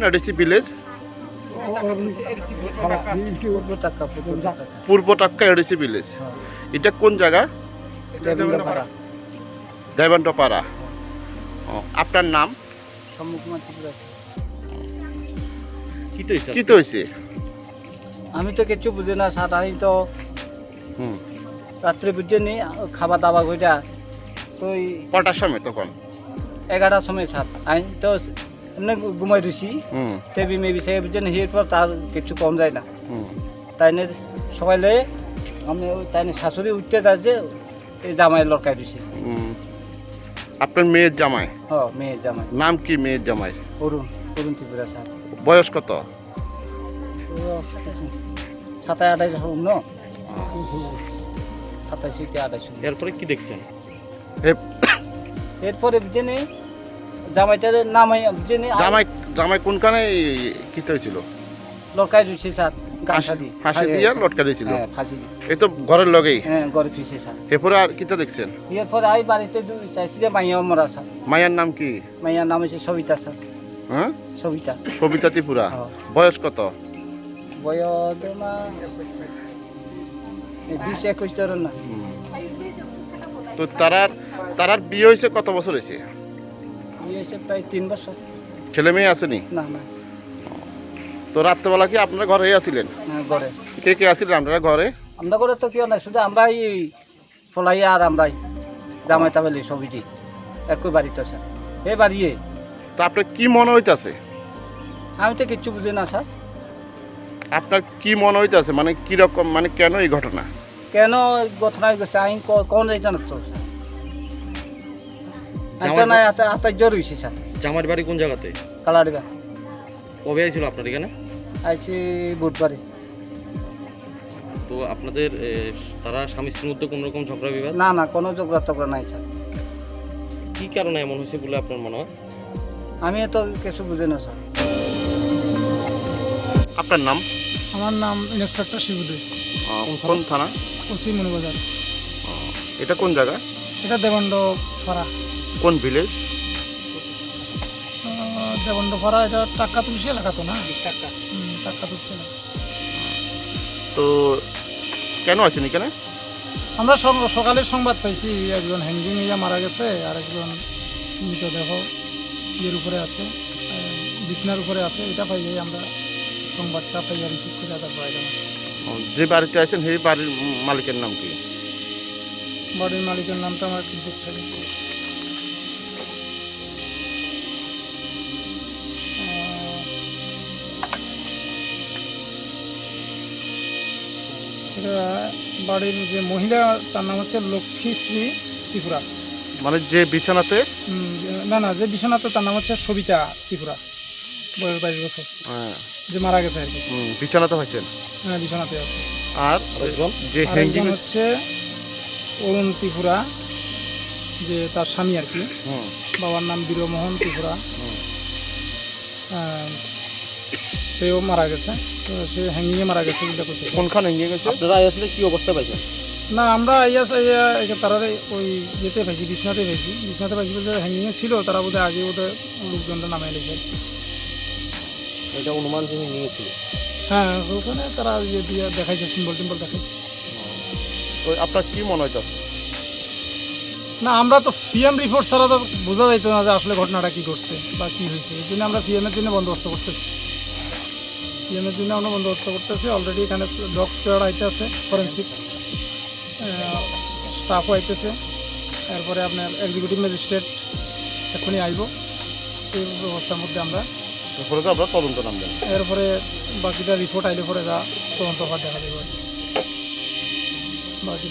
ADC village? পূর্ব টাক্কা ADC village. এটা কোন জায়গা? দেবন্ডপাড়া। আপনার নাম? কি তো হয়েছে? আমি তো কিছু বুঝি না স্যার। আমি তো রাত্রে বুঝিনি খাবার দাবার ওইটা তো কটার সময় তখন? 11টার সময় স্যার। আমি তো এমনি ঘুমাই রয়েছি, টেবি মেবি সে বুঝছেন। এরপর তার কিছু কম যায় না। তাই নিয়ে সবাই লে আমি তাই নিয়ে শাশুড়ি উঠতে যাচ্ছে, এই জামাই লড়কাই রয়েছে। আপনার মেয়ের জামাই? হ্যাঁ, মেয়ের জামাই। নাম কি মেয়ের জামাই? অরুণ ত্রিপুরা স্যার। বয়স কত? 27-28 হোক ন, 27-28। এরপরে কি দেখছেন? এরপরে বুঝছেন জামাইটার নাম বুঝছেন। জামাই কোনখানে কি হয়েছিল? লড়কাই রয়েছে স্যার। ফাঁসি দিয়ে লটকা দিয়েছিল? হ্যাঁ, ফাঁসি দিয়ে। এই তো ঘরের লগেই? হ্যাঁ, ঘরে ফিসে স্যার। এরপরে আর কিটা দেখছেন? এরপরে আমি বাড়িতে চাইছি যে মাইয়াও মরা স্যার। মায়ের নাম কি? মাইয়ার নাম হচ্ছে সবিতা স্যার। হ্যাঁ, সবিতা ত্রিপুরা। বয়স কত? বয়স না 20-21 ধরেন না। তো তারার বিয়ে হয়েছে কত বছর হয়েছে? বিয়ে হয়েছে প্রায় 3 বছর। ছেলে মেয়ে আসেনি? না না। তো রাত্রেবেলা কি আপনারা ঘরে আসছিলেন? হ্যাঁ, ঘরে। কে কে আসছিলেন আপনারা ঘরে? আমরা ঘরে তো কেউ নাই, শুধু আমরাই ফলাই আর আমরাই জামাই তাবেলি সবিটি একই বাড়িতে স্যার। এই বাড়িয়ে তো আপনার কি মনে হইতাছে? আমি তো কিচ্ছু বুঝি না স্যার। আপনার কি মনে হইতাছে, মানে কিরকম, মানে কেন এই ঘটনা? কেন ঘটনা হয়ে গেছে আমি কোন যাইতে না তো স্যার। হাতে জ্বর হয়েছে স্যার। জামার বাড়ি কোন জায়গাতে? কালারিবা। কবে আইছিল আপনার এখানে? আইছি বুধবারে। তো আপনাদের তারা স্বামী স্ত্রীর মধ্যে কোনো রকম ঝগড়া বিবাদ? না না, কোনো ঝগড়া টগড়া নাই স্যার। কি কারণে এমন হয়েছে বলে আপনার মনে হয়? আমি তো কিছু বুঝি না স্যার। আপনার নাম? আমার নাম ইন্সপেক্টর শিবুদে। কোন থানা? ওসি মনুবাজার। এটা কোন জায়গা? এটা দেবন্ডপাড়া। কোন ভিলেজ? দেবন্ডপাড়া। এটা টাক্কা তুলসী এলাকা তো না? টাক্কা তুলসী এলাকা। তো কেন আছেন এখানে? আমরা সকালে সংবাদ পাইছি একজন হ্যাঙ্গিং ইয়া মারা গেছে, আর একজন মৃতদেহ ইয়ের উপরে আছে, বিছনার উপরে আছে। এটা পাইলে আমরা সংবাদটা পাইয়া রিসিভ করে তারপর যে বাড়িতে আছেন সেই বাড়ির মালিকের নাম কি? বাড়ির মালিকের নামটা আমার কিন্তু বাড়ির যে মহিলা তার নাম হচ্ছে লক্ষ্মীশ্রী ত্রিপুরা। মানে যে বিছানাতে? না, যে বিছানাতে তার নাম হচ্ছে সবিতা ত্রিপুরা, বয়স 22 বছর। যে মারা গেছে আর কি। বিছানাতে হয়েছেন? হ্যাঁ, বিছানাতে আছে। আর যে হ্যাঙ্গিং হচ্ছে অরুণ ত্রিপুরা, যে তার স্বামী আর কি। বাবার নাম বীরমোহন ত্রিপুরা। সেও মারা গেছে। তো সে হ্যাঙ্গিংয়ে মারা গেছে। কোনখানে হ্যাঙ্গিং গেছে? আপনারা আসলে কি অবস্থা পাইছেন? না, আমরা তারা ওই ইয়েতে পাইছি, বিছনাতে পাইছি বলতে হ্যাঙ্গিংয়ে ছিল। তারা বোধহয় আগে বোধহয় লোকজনটা নামে এলেছে। এটা অনুমান যিনি নিয়েছিল? হ্যাঁ, ওখানে তারা ইয়ে দিয়ে দেখাইছে, সিম্বল টিম্বল দেখাইছে। তো আপনার কি মনে হইতাছে? না, আমরা তো পিএম রিপোর্ট ছাড়া তো বোঝা যাইতো না যে আসলে ঘটনাটা কী করছে বা কী হয়েছে। এই জন্য আমরা পিএমের জন্য বন্দোবস্ত করতেছি। আমরা বন্দোবস্ত করতেছি। অলরেডি এখানে ডগ স্কোয়াড আইতে আছে, ফরেন্সিক স্টাফও আইতেছে। এরপরে আপনার এক্সিকিউটিভ ম্যাজিস্ট্রেট এখনই আইব। এই ব্যবস্থার মধ্যে আমরা তদন্ত নামবেন। এরপরে বাকিটা রিপোর্ট আইলে পরে যা তদন্ত হওয়ার দেখা দেবে বাকি।